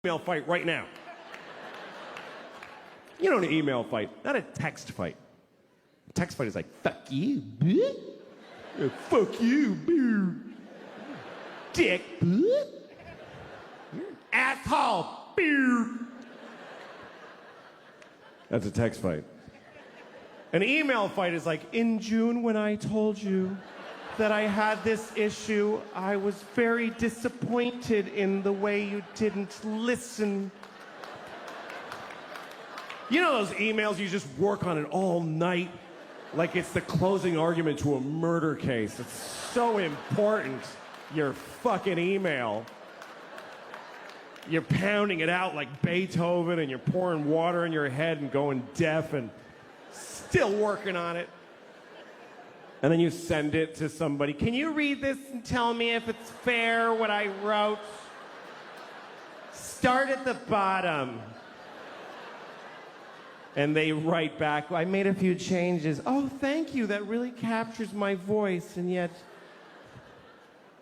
email fight right now. You know, an email fight, not a text fight. A text fight is like, fuck you, bitch. Fuck you, bitch. Dick, bitch. Asshole, bitch. That's a text fight. An email fight is like, in June when I told you that I had this issue, I was very disappointed in the way you didn't listen. You know those emails you just work on it all night? Like it's the closing argument to a murder case. It's so important, your fucking email. You're pounding it out like Beethoven and you're pouring water in your head and going deaf and still working on it. And then you send it to somebody. Can you read this and tell me if it's fair what I wrote? Start at the bottom. And they write back, I made a few changes. Oh, thank you. That really captures my voice. And yet...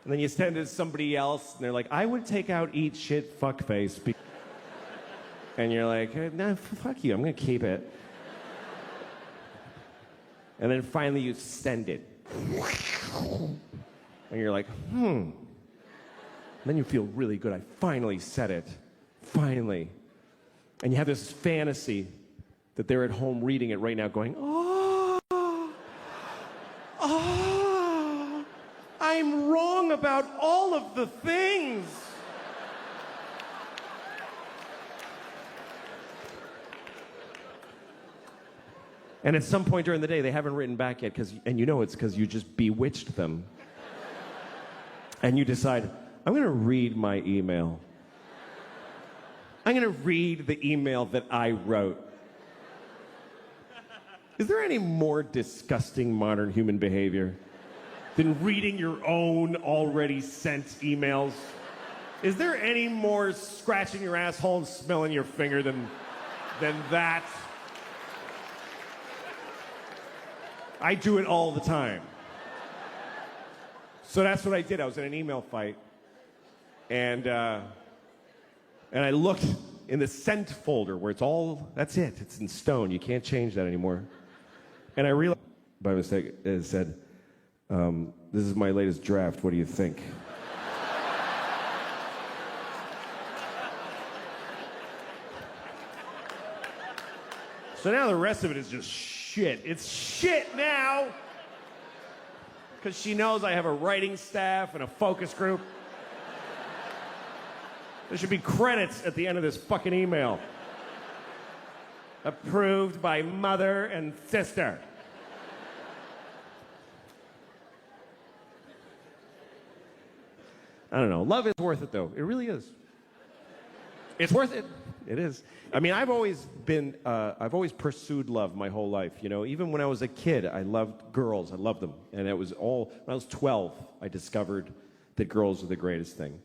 And then you send it to somebody else, and they're like, I would take out eat shit fuckface. And you're like, nah, fuck you. I'm going to keep it. And then finally you send it. And you're like, And then you feel really good. I finally said it. Finally. And you have this fantasy that they're at home reading it right now going, I'm wrong about all of the things. And at some point during the day, they haven't written back yet, and you know it's because you just bewitched them. And you decide, I'm going to read my email. I'm going to read the email that I wrote. Is there any more disgusting modern human behavior than reading your own already sent emails? Is there any more scratching your asshole and smelling your finger than that? I do it all the time. So that's what I did. I was in an email fight, and I looked in the sent folder where that's it. It's in stone. You can't change that anymore. And I realized, by mistake, it said, this is my latest draft. What do you think? So now the rest of it is just shit. It's shit now. Because she knows I have a writing staff and a focus group. There should be credits at the end of this fucking email. Approved by mother and sister. I don't know. Love is worth it, though. It really is. It's worth it. It is. I mean, I've always pursued love my whole life. You know, even when I was a kid, I loved girls. I loved them. And it was all, when I was 12, I discovered that girls were the greatest thing.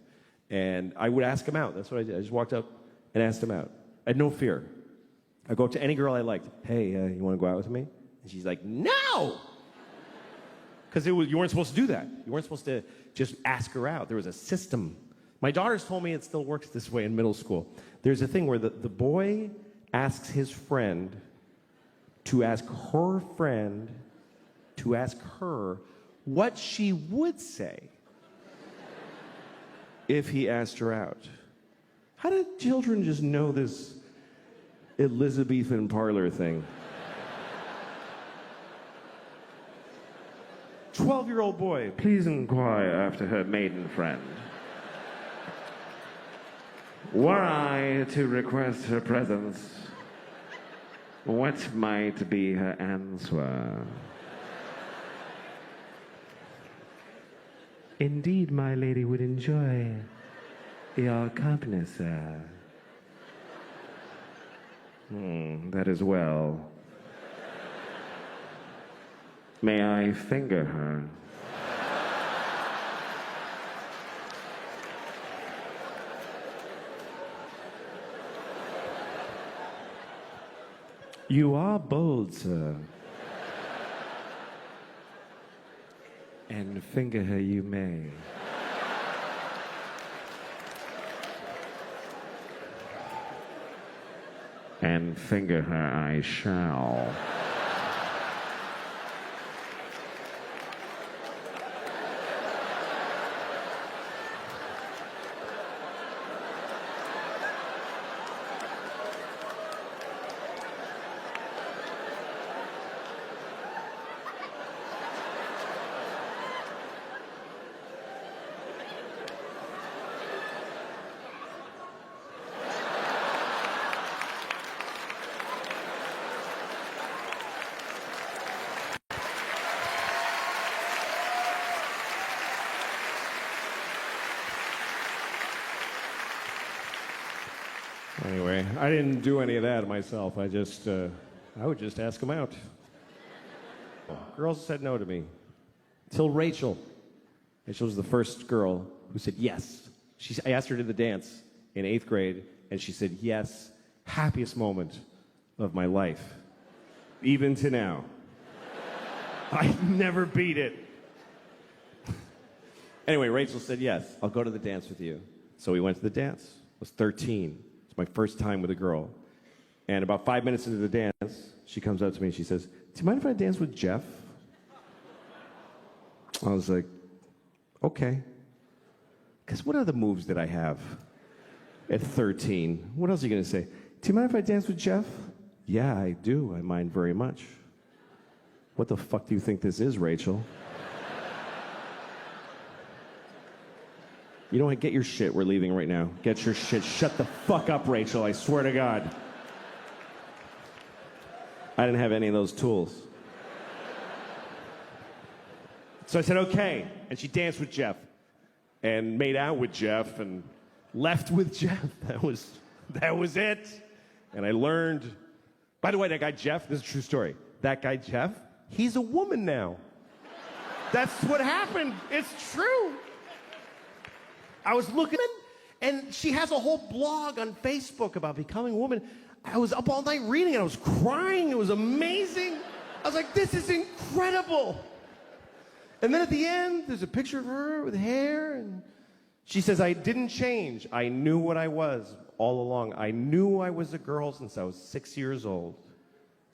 And I would ask them out. That's what I did. I just walked up and asked them out. I had no fear. I'd go up to any girl I liked. Hey, you want to go out with me? And she's like, no! Because you weren't supposed to do that. You weren't supposed to just ask her out. There was a system. My daughters told me it still works this way in middle school. There's a thing where the boy asks his friend to ask her friend to ask her what she would say if he asked her out. How did children just know this Elizabethan parlor thing? 12-year-old boy, please inquire after her maiden friend. Were I to request her presence, what might be her answer? Indeed, my lady would enjoy your company, sir. That is well. May I finger her? You are bold, sir. And finger her you may. And finger her I shall. Anyway, I didn't do any of that myself. I would just ask them out. Girls said no to me. Till Rachel. Rachel was the first girl who said yes. I asked her to the dance in 8th grade, and she said yes. Happiest moment of my life. Even to now. I never beat it. Anyway, Rachel said yes. I'll go to the dance with you. So we went to the dance. I was 13. It's my first time with a girl. And about 5 minutes into the dance, she comes up to me and she says, "Do you mind if I dance with Jeff?" I was like, okay. Because what other moves did I have at 13? What else are you going to say? "Do you mind if I dance with Jeff?" "Yeah, I do. I mind very much." "What the fuck do you think this is, Rachel?" You know what? Get your shit. We're leaving right now. Get your shit. Shut the fuck up, Rachel. I swear to God. I didn't have any of those tools. So I said, okay. And she danced with Jeff and made out with Jeff and left with Jeff. That was it. And I learned, by the way, that guy Jeff, this is a true story. That guy Jeff, he's a woman now. That's what happened. It's true. I was looking, and she has a whole blog on Facebook about becoming a woman. I was up all night reading it. I was crying. It was amazing. I was like, this is incredible. And then at the end, there's a picture of her with hair, and she says, "I didn't change. I knew what I was all along. I knew I was a girl since I was 6 years old."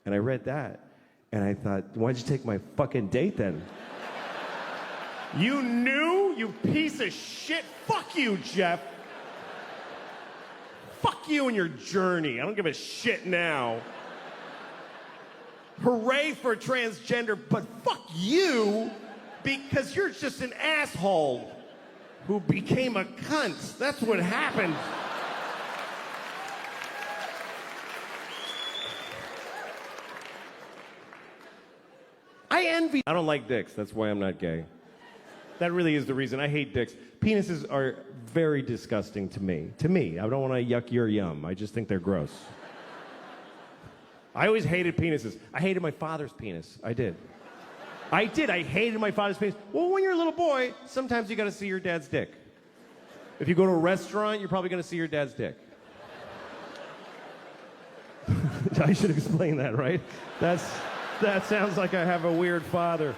And I read that, and I thought, why'd you take my fucking date then? You knew, you piece of shit. Fuck you, Jeff. Fuck you and your journey. I don't give a shit now. Hooray for transgender, but fuck you because you're just an asshole who became a cunt. That's what happened. I envy. I don't like dicks. That's why I'm not gay. That really is the reason. I hate dicks. Penises are very disgusting to me. To me. I don't want to yuck your yum. I just think they're gross. I always hated penises. I hated my father's penis. I did. I hated my father's penis. Well, when you're a little boy, sometimes you got to see your dad's dick. If you go to a restaurant, you're probably going to see your dad's dick. I should explain that, right? That sounds like I have a weird father.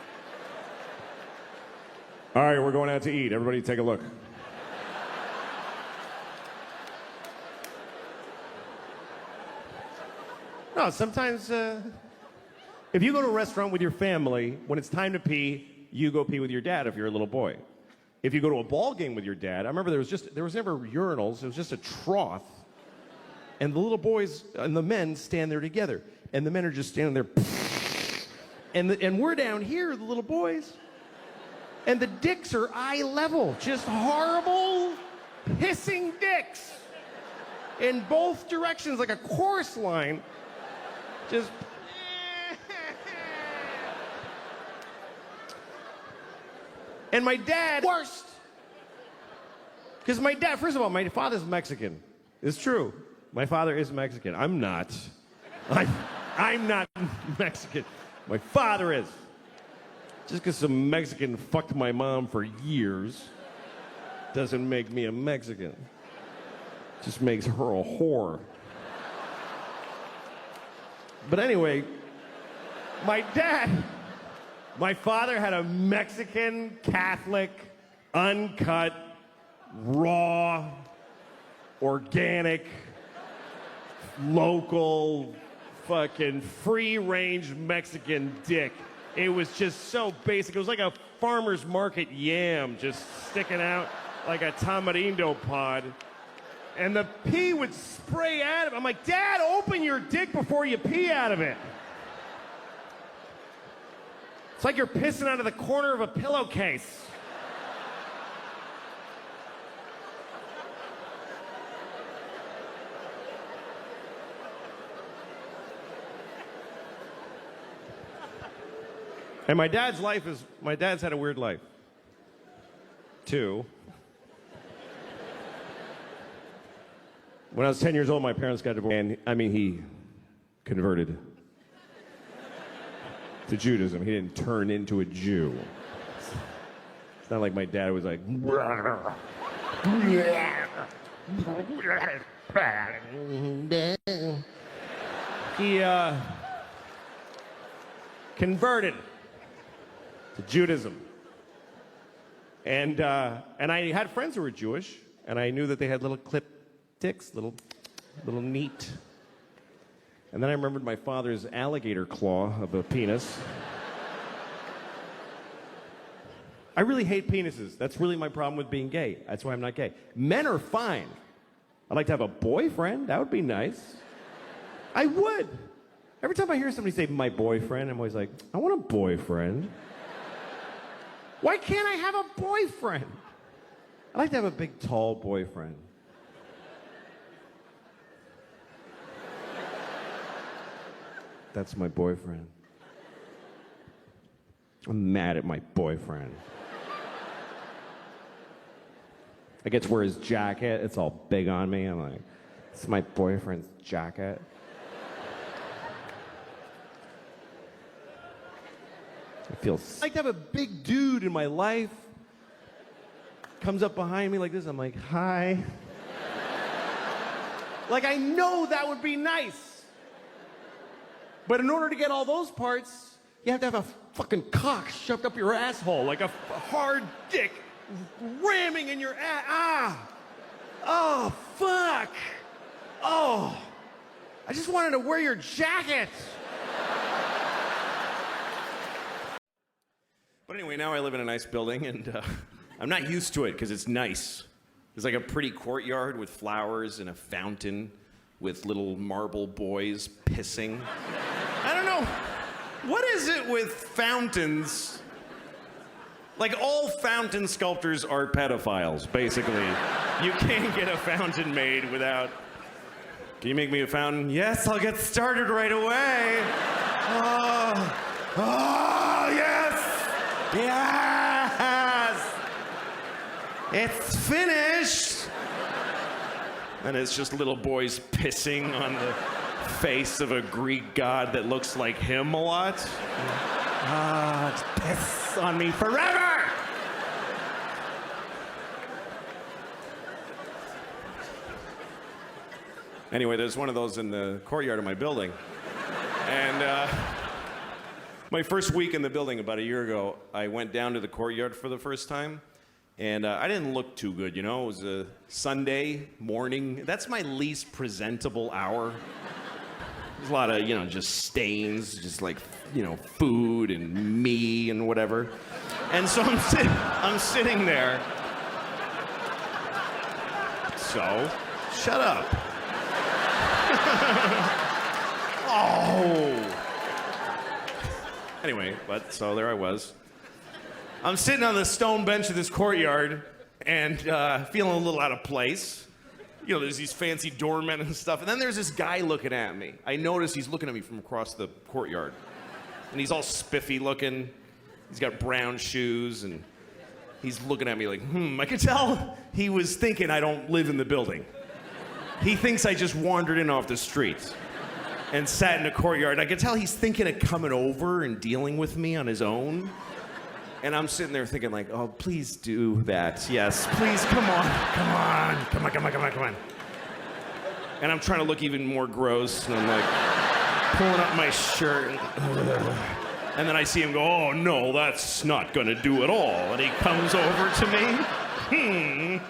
All right, we're going out to eat. Everybody take a look. No, sometimes if you go to a restaurant with your family, when it's time to pee, you go pee with your dad if you're a little boy. If you go to a ball game with your dad, I remember there was never urinals. It was just a trough. And the little boys and the men stand there together. And the men are just standing there. And we're down here, the little boys. And the dicks are eye level. Just horrible, hissing dicks. In both directions, like a chorus line. Just... And my dad, worst. Because my dad, first of all, my father's Mexican. It's true. My father is Mexican. I'm not. I'm not Mexican. My father is. Just because some Mexican fucked my mom for years doesn't make me a Mexican. Just makes her a whore. But anyway, my father had a Mexican, Catholic, uncut, raw, organic, local, fucking free-range Mexican dick. It was just so basic. It was like a farmer's market yam just sticking out like a tamarindo pod. And the pee would spray out of it. I'm like, Dad, open your dick before you pee out of it. It's like you're pissing out of the corner of a pillowcase. And my dad's had a weird life, too. When I was 10 years old, my parents got divorced, and he converted to Judaism. He didn't turn into a Jew. It's not like my dad was like, he converted to Judaism. And I had friends who were Jewish, and I knew that they had little clip dicks, little neat. And then I remembered my father's alligator claw of a penis. I really hate penises. That's really my problem with being gay. That's why I'm not gay. Men are fine. I'd like to have a boyfriend. That would be nice. I would. Every time I hear somebody say, my boyfriend, I'm always like, I want a boyfriend. Why can't I have a boyfriend? I'd like to have a big, tall boyfriend. That's my boyfriend. I'm mad at my boyfriend. I get to wear his jacket. It's all big on me. I'm like, it's my boyfriend's jacket. I feel I'd like to have a big dude in my life. Comes up behind me like this. I'm like, hi. Like, I know that would be nice. But in order to get all those parts, you have to have a fucking cock shoved up your asshole, like a hard dick ramming in your ass. Ah! Oh, fuck! Oh! I just wanted to wear your jacket! But anyway, now I live in a nice building, and I'm not used to it because it's nice. There's like a pretty courtyard with flowers and a fountain with little marble boys pissing. I don't know. What is it with fountains? Like, all fountain sculptors are pedophiles, basically. You can't get a fountain made without... Can you make me a fountain? Yes, I'll get started right away. Oh, yes! Yes! It's finished! And it's just little boys pissing on the face of a Greek god that looks like him a lot. Just piss on me forever! Anyway, there's one of those in the courtyard of my building. And my first week in the building about a year ago, I went down to the courtyard for the first time. And I didn't look too good, you know? It was a Sunday morning. That's my least presentable hour. There's a lot of, just stains, just like, food and me and whatever. And so I'm sitting there. So, shut up. Oh. Anyway, so there I was. I'm sitting on the stone bench of this courtyard and feeling a little out of place. There's these fancy doormen and stuff. And then there's this guy looking at me. I notice he's looking at me from across the courtyard. And he's all spiffy looking. He's got brown shoes and he's looking at me like, I could tell he was thinking I don't live in the building. He thinks I just wandered in off the street and sat in the courtyard. I could tell he's thinking of coming over and dealing with me on his own. And I'm sitting there thinking like, oh, please do that. Yes, please, come on. And I'm trying to look even more gross. And I'm like pulling up my shirt. And then I see him go, oh, no, that's not gonna do at all. And he comes over to me.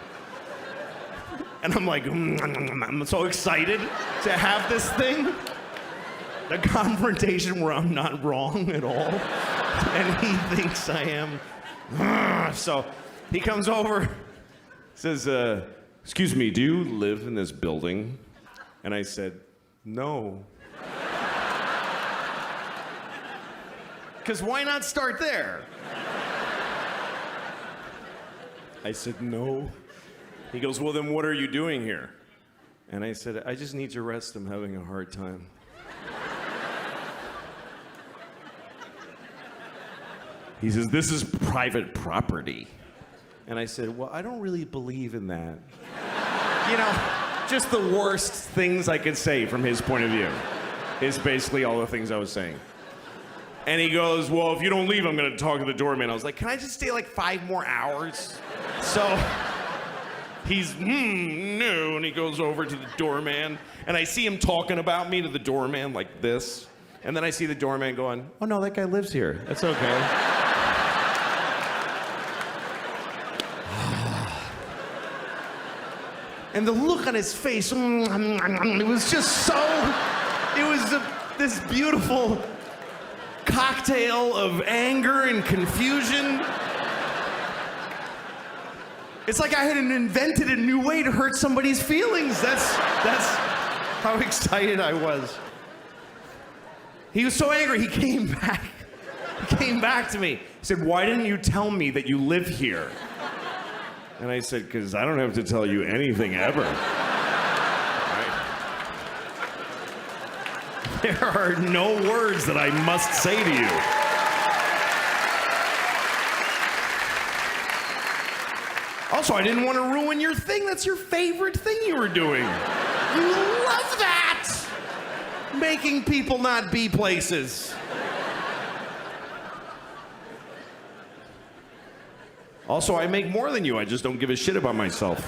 And I'm like, I'm so excited to have this thing. The confrontation where I'm not wrong at all. And he thinks I am. So he comes over, says, excuse me, do you live in this building? And I said, no. Because why not start there? I said, no. He goes, well, then what are you doing here? And I said, I just need to rest. I'm having a hard time. He says, this is private property. And I said, well, I don't really believe in that. You know, just the worst things I could say from his point of view is basically all the things I was saying. And he goes, well, if you don't leave, I'm gonna talk to the doorman. I was like, can I just stay like 5 more hours? So he's, no, and he goes over to the doorman, and I see him talking about me to the doorman like this. And then I see the doorman going, oh no, that guy lives here. That's okay. And the look on his face, it was just so, it was this beautiful cocktail of anger and confusion. It's like I had invented a new way to hurt somebody's feelings. That's how excited I was. He was so angry, he came back. He came back to me. He said, why didn't you tell me that you live here? And I said, because I don't have to tell you anything ever. Right? There are no words that I must say to you. Also, I didn't want to ruin your thing. That's your favorite thing you were doing. You love that! Making people not be places. Also, I make more than you. I just don't give a shit about myself.